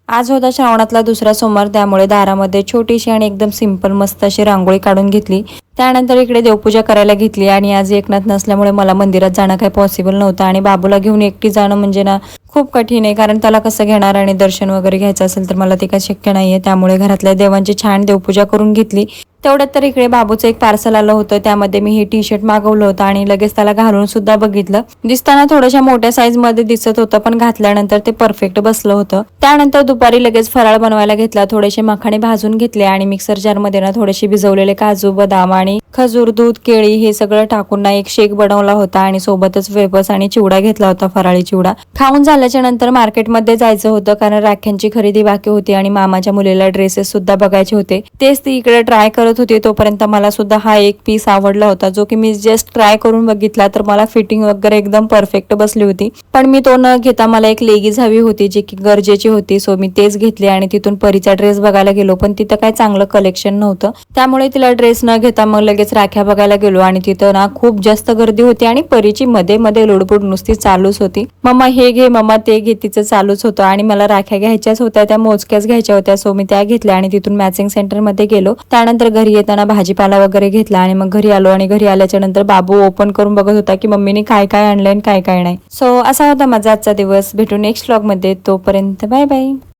आज होता श्रावणातला दुसरा सोमवार, त्यामुळे दारामध्ये छोटीशी आणि एकदम सिंपल मस्त अशी रांगोळी काढून घेतली। त्यानंतर इकडे देवपूजा करायला घेतली आणि आज एकनाथ नसल्यामुळे मला मंदिरात जाणं काही पॉसिबल नव्हतं आणि बाबूला घेऊन एकटी जाणं म्हणजे ना खूप कठीण आहे, कारण त्याला कसं घेणार आणि दर्शन वगैरे घ्यायचं असेल तर मला ते काही शक्य नाहीये। त्यामुळे घरातल्या देवांची छान देवपूजा करून घेतली। तेवढ्यात तर इकडे बाबूचं एक पार्सल आलं होतं, त्यामध्ये मी हे टी शर्ट मागवलं होतं आणि लगेच त्याला घालून सुद्धा बघितलं। दिसताना थोड्याशा मोठ्या साईज मध्ये दिसत होतं, पण घातल्यानंतर ते परफेक्ट बसलं होतं। त्यानंतर दुपारी लगेच फराळ बनवायला घेतला। थोडेसे मखाणे भाजून घेतले आणि मिक्सर जार मध्ये ना थोडेसे भिजवलेले काजू, बदाम आणि खजूर, दूध, केळी हे सगळं टाकून ना एक शेक बनवला होता आणि सोबतच वेफर्स आणि चिवडा घेतला होता, फराळी चिवडा। खाऊन झाल्याच्या नंतर मार्केटमध्ये जायचं होतं, कारण राख्यांची खरेदी बाकी होती आणि मामाच्या मुलीला ड्रेसेस सुद्धा बघायचे होते। तेच ती इकडे ट्राय करत होती, तोपर्यंत मला सुद्धा हा एक पीस आवडला होता, जो की मी जस्ट ट्राय करून बघितला तर मला फिटिंग वगैरे एकदम परफेक्ट बसली होती। पण मी तो न घेता मला एक लेगीज हवी होती, जी की गरजेची होती। सो मी तेच घेतले आणि तिथून परीचा ड्रेस बघायला गेलो, पण तिथं काय चांगलं कलेक्शन नव्हतं। त्यामुळे तिला ड्रेस न घेता मग लगेच राख्या बघायला गेलो आणि तिथं ना खूप जास्त गर्दी होती आणि परीची मध्ये मध्ये लुडबुड नुसती चालूच होती। मम्मा हे घे, मम्मा ते घे, तिचं चालूच होतं आणि मला राख्या घ्यायच्याच होत्या, त्या मोजक्याच घ्यायच्या होत्या। सो मी त्या घेतल्या आणि तिथून मॅचिंग सेंटर मध्ये गेलो। त्यानंतर घरी येताना भाजीपाला वगैरे घेतला आणि मग घरी आलो आणि घरी आल्याच्या नंतर बाबू ओपन करून बघत होता की मम्मीने काय काय आणलंय आणि काय काय नाही। सो असा होता माझा आजचा दिवस। भेटू नेक्स्ट व्लॉग मध्ये, तोपर्यंत बाय बाय।